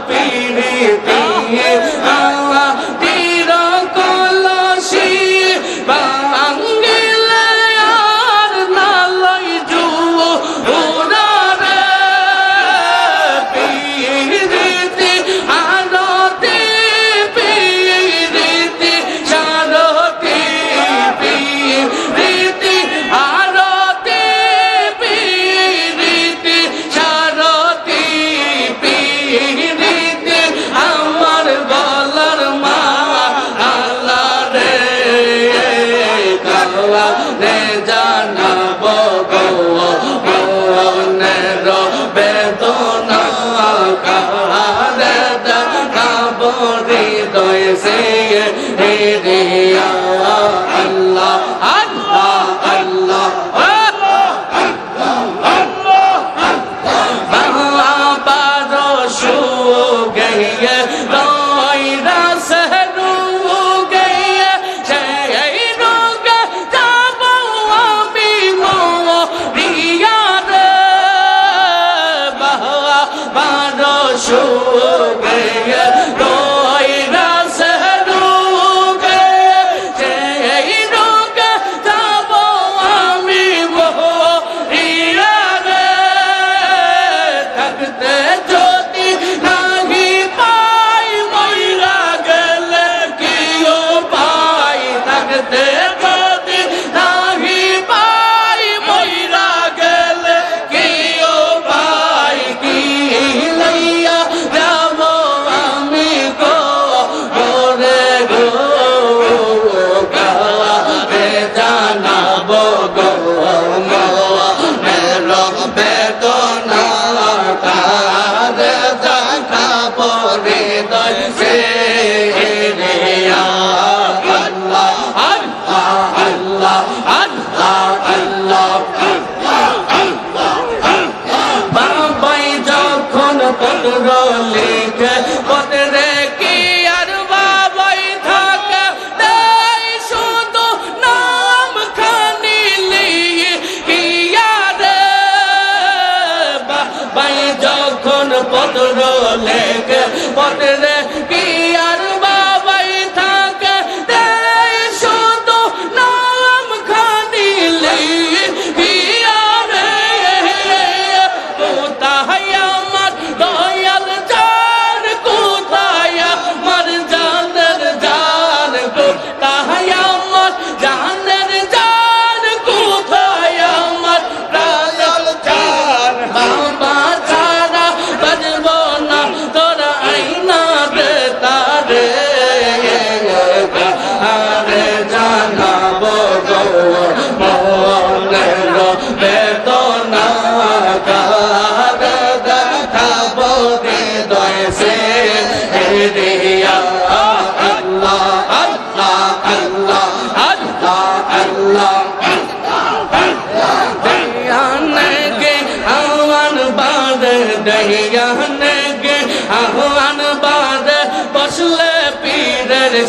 পিরিতি তির কলসি ভাঙ্গিলে আর নালই জুরারে পিরিতি আরতি পিরিতি সারতি পিরিতি আরতি পিরিতি সারতি পিরিতি আমার গলার মালা আল্লাহ রে কাওয়া রে জানাবো গো মনের বেদনা কারে দেখাবো হৃদয় সে রে আল্লাহ আল্লাহ আল্লাহ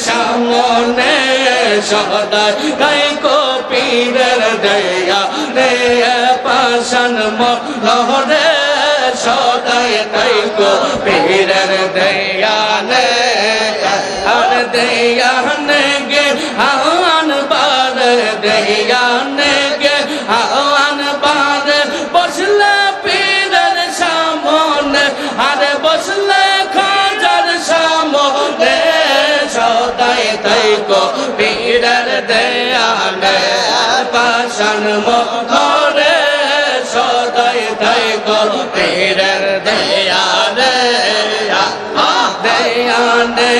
সামনে সদাই গাইকো পীরের দয়া রে পাশান মহরে সদাই গাইকো পীরের দয়া রে আর দয়া নে গে আন বার দয়া নে গে আন বার বসলে পীরের সামনে আর বসলে খাজার সামনে সদাই তাইকো পীরের দয়ালে পাশান মহরে সদাই তাইকো পীরের দয়ালে দয়ালে